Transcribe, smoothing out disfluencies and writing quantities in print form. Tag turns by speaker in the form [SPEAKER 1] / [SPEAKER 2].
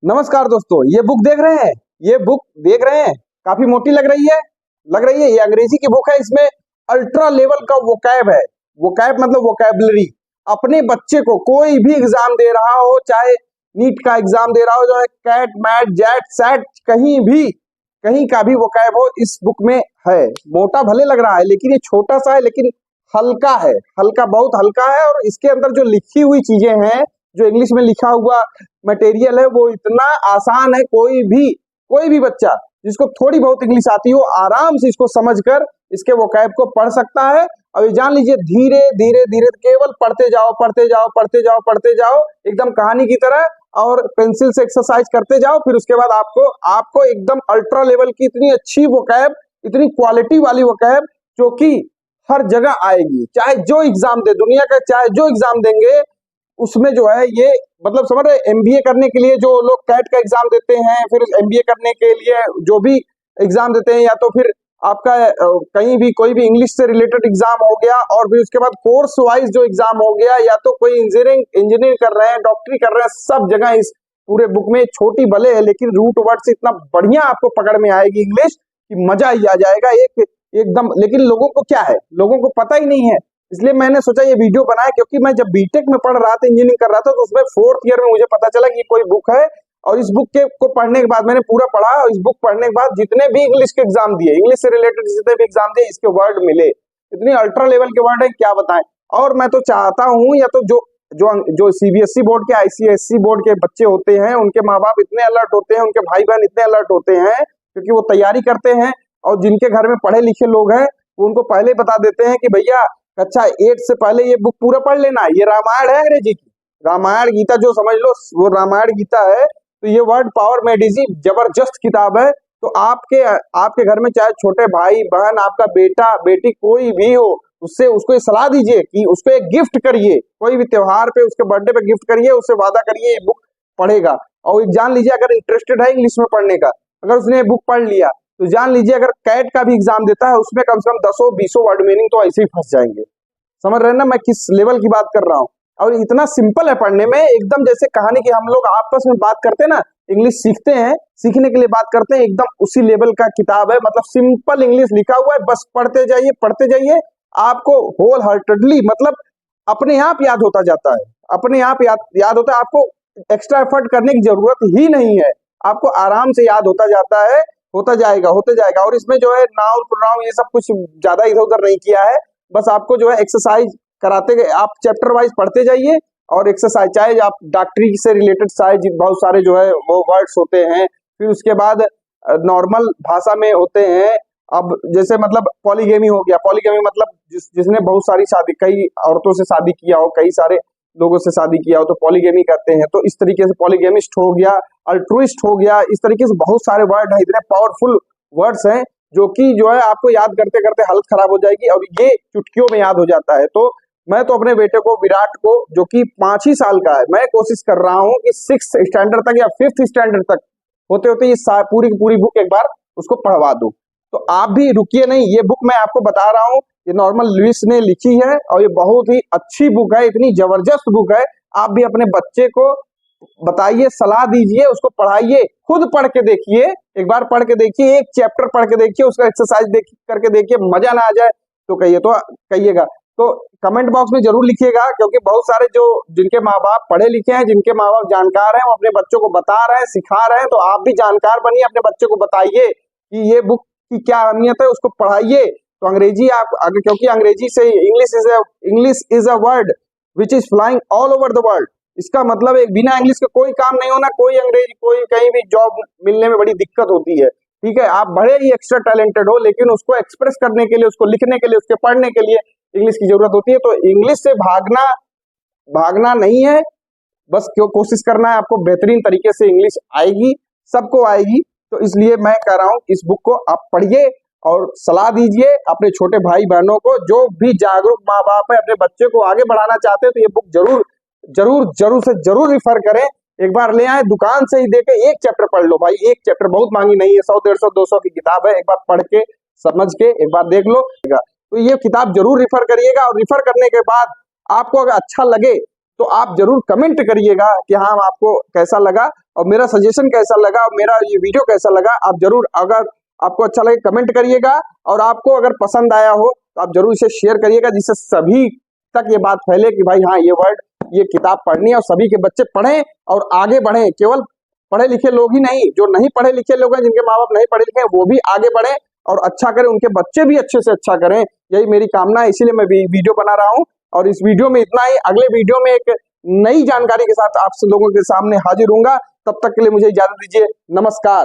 [SPEAKER 1] नमस्कार दोस्तों, ये बुक देख रहे हैं। ये बुक देख रहे हैं, काफी मोटी लग रही है। ये अंग्रेजी की बुक है। इसमें अल्ट्रा लेवल का वोकैब है। वोकैब मतलब वोकैबलरी। अपने बच्चे को कोई भी एग्जाम दे रहा हो, चाहे नीट का एग्जाम दे रहा हो, जो है कैट मैट जैट सैट, कहीं का भी वोकैब हो, इस बुक में है। मोटा भले लग रहा है, लेकिन ये छोटा सा है, लेकिन हल्का है। हल्का, बहुत हल्का है। और इसके अंदर जो लिखी हुई चीजें हैं, जो इंग्लिश में लिखा हुआ मटेरियल है, वो इतना आसान है। कोई भी बच्चा जिसको थोड़ी बहुत इंग्लिश आती हो, आराम से इसको समझकर इसके वोकैब को पढ़ सकता है। और ये जान लीजिए, धीरे धीरे धीरे केवल पढ़ते जाओ, पढ़ते जाओ, पढ़ते जाओ, पढ़ते जाओ, एकदम कहानी की तरह। और पेंसिल से एक्सरसाइज करते जाओ। फिर उसके बाद आपको एकदम अल्ट्रा लेवल की इतनी अच्छी वोकैब, इतनी क्वालिटी वाली वोकैब, जो कि हर जगह आएगी। चाहे जो एग्जाम दे, दुनिया का चाहे जो एग्जाम देंगे, उसमें जो है ये, मतलब समझ रहे, एमबीए करने के लिए जो लोग कैट का एग्जाम देते हैं, फिर एमबीए करने के लिए जो भी एग्जाम देते हैं, या तो फिर आपका कहीं भी कोई भी इंग्लिश से रिलेटेड एग्जाम हो गया, और फिर उसके बाद कोर्स वाइज जो एग्जाम हो गया, या तो कोई इंजीनियरिंग कर रहे हैं, डॉक्टरी कर रहे हैं, सब जगह इस पूरे बुक में, छोटी भले है लेकिन रूट वर्ड से इतना बढ़िया आपको पकड़ में आएगी इंग्लिश कि मजा ही आ जाएगा एकदम। लेकिन लोगों को क्या है, लोगों को पता ही नहीं है। इसलिए मैंने सोचा ये वीडियो बनाया, क्योंकि मैं जब बीटेक में पढ़ रहा था, इंजीनियरिंग कर रहा था, तो उसमें 4th ईयर में मुझे पता चला कि ये कोई बुक है। और इस बुक को पढ़ने के बाद मैंने पूरा पढ़ा, और इस बुक पढ़ने के बाद जितने भी इंग्लिश के एग्जाम दिए, इंग्लिश से रिलेटेड जितने भी एग्जाम दिए, इसके वर्ड मिले, इतने अल्ट्रा लेवल के वर्ड है, क्या बताएं। और मैं तो चाहता हूँ, या तो जो सीबीएसई बोर्ड के, आईसीएसई बोर्ड के बच्चे होते हैं, उनके माँ बाप इतने अलर्ट होते हैं, उनके भाई बहन इतने अलर्ट होते हैं, क्योंकि वो तैयारी करते हैं। और जिनके घर में पढ़े लिखे लोग हैं, वो उनको पहले बता देते हैं कि भैया कक्षा 8 से पहले ये बुक पूरा पढ़ लेना। ये रामायण है अंग्रेजी की, रामायण गीता जो समझ लो, वो रामायण गीता है। तो ये वर्ड पावर में जबरदस्त किताब है। तो आपके घर में चाहे छोटे भाई बहन, आपका बेटा बेटी कोई भी हो, उसको ये सलाह दीजिए कि उसको एक गिफ्ट करिए, कोई भी त्योहार पे उसके बर्थडे पे गिफ्ट करिए, उससे वादा करिए ये बुक पढ़ेगा। और जान लीजिए, अगर इंटरेस्टेड है इंग्लिश में पढ़ने का, अगर उसने ये बुक पढ़ लिया, तो जान लीजिए अगर कैट का भी एग्जाम देता है, उसमें कम से कम 10-20 वर्ड मीनिंग तो ऐसे ही फंस जाएंगे। समझ रहे हैं ना मैं किस लेवल की बात कर रहा हूँ। और इतना सिंपल है पढ़ने में, एकदम जैसे कहानी की हम लोग आपस में बात करते हैं ना, इंग्लिश सीखते हैं, सीखने के लिए बात करते हैं, एकदम उसी लेवल का किताब है। मतलब सिंपल इंग्लिश लिखा हुआ है, बस पढ़ते जाइए, पढ़ते जाइए। आपको होल हार्टेडली, मतलब अपने आप याद होता जाता है, अपने आप याद होता है। आपको एक्स्ट्रा एफर्ट करने की जरूरत ही नहीं है, आपको आराम से याद होता जाता है, होता जाएगा, होते जाएगा। और इसमें जो है नाउन प्रोनाउन ये सब कुछ ज्यादा इधर उधर नहीं किया है। बस आपको जो है एक्सरसाइज कराते गए, आप चैप्टर वाइज पढ़ते जाइए, और एक्सरसाइज, चाहे आप डॉक्टरी से रिलेटेड बहुत सारे जो है वो वर्ड्स होते हैं, फिर उसके बाद नॉर्मल भाषा में होते हैं। अब जैसे मतलब पॉलीगेमी हो गया, पॉलीगेमी मतलब जिसने बहुत सारी शादी, कई औरतों से शादी किया हो, कई सारे लोगों से शादी किया हो, तो पॉलीगेमी कहते हैं। तो इस तरीके से पॉलीगेमिस्ट हो गया, अल्ट्रुइस्ट हो गया, इस तरीके से बहुत सारे वर्ड हैं, इतने पावरफुल वर्ड्स हैं, जो कि जो है आपको याद करते करते हालत खराब हो जाएगी, और ये चुटकियों में याद हो जाता है। तो मैं तो अपने बेटे को, विराट को, जो कि 5 ही साल का है, मैं कोशिश कर रहा हूँ कि 6th स्टैंडर्ड तक या 5th स्टैंडर्ड तक होते होते ये पूरी की पूरी बुक एक बार उसको पढ़वा दूं। तो आप भी रुकिए नहीं, ये बुक मैं आपको बता रहा हूँ, ये नॉर्मन लुइस ने लिखी है, और ये बहुत ही अच्छी बुक है, इतनी जबरदस्त बुक है। आप भी अपने बच्चे को बताइए, सलाह दीजिए, उसको पढ़ाइए, खुद पढ़ के देखिए, एक बार पढ़ के देखिए, एक चैप्टर पढ़ के देखिए, उसका एक्सरसाइज करके देखिए, मजा ना आ जाए तो कहिएगा। तो कमेंट बॉक्स में जरूर लिखिएगा, क्योंकि बहुत सारे जिनके माँ बाप पढ़े लिखे हैं, जिनके माँ बाप जानकार हैं, वो अपने बच्चों को बता रहे हैं, सिखा रहे हैं। तो आप भी जानकार बनिए, अपने बच्चे को बताइए कि ये बुक की क्या अहमियत है, उसको पढ़ाइए। तो अंग्रेजी क्योंकि अंग्रेजी से English is a word which is flying all over the world. इसका मतलब एक बिना इंग्लिश के कोई काम नहीं होना, कोई अंग्रेजी, कोई कहीं भी जॉब मिलने में बड़ी दिक्कत होती है। ठीक है, आप बड़े ही एक्स्ट्रा टैलेंटेड हो, लेकिन उसको एक्सप्रेस करने के लिए, उसको लिखने के लिए, उसके पढ़ने के लिए इंग्लिश की जरूरत होती है। तो इंग्लिश से भागना नहीं है, बस क्यों कोशिश करना है आपको, बेहतरीन तरीके से इंग्लिश आएगी, सबको आएगी। तो इसलिए मैं कह रहा हूँ, इस बुक को आप पढ़िए और सलाह दीजिए अपने छोटे भाई बहनों को, जो भी जागरूक माँ बाप है, अपने बच्चे को आगे बढ़ाना चाहते हैं, तो ये बुक जरूर रिफर करें। एक बार ले आए, दुकान से ही देके एक चैप्टर पढ़ लो भाई, एक चैप्टर बहुत महंगी नहीं है, 100, 150, 200 की किताब है, एक बार पढ़ के समझ के एक बार देख लो। तो ये किताब जरूर रिफर करिएगा, और रिफर करने के बाद आपको अगर अच्छा लगे तो आप जरूर कमेंट करिएगा कि हाँ आपको कैसा लगा और मेरा सजेशन कैसा लगा और मेरा ये वीडियो कैसा लगा। आप जरूर, अगर आपको अच्छा लगे कमेंट करिएगा, और आपको अगर पसंद आया हो तो आप जरूर इसे शेयर करिएगा, जिससे सभी तक ये बात फैले कि भाई हाँ ये किताब पढ़नी है और सभी के बच्चे पढ़ें और आगे बढ़ें। केवल पढ़े लिखे लोग ही नहीं, जो नहीं पढ़े लिखे लोग हैं, जिनके माँ बाप नहीं पढ़े लिखे हैं, वो भी आगे बढ़े और अच्छा करें, उनके बच्चे भी अच्छे से अच्छा करें। यही मेरी कामना है, इसीलिए मैं वीडियो बना रहा हूँ। और इस वीडियो में इतना ही। अगले वीडियो में एक नई जानकारी के साथ आप लोगों के सामने हाजिर होऊंगा। तब तक के लिए मुझे इजाजत दीजिए। नमस्कार।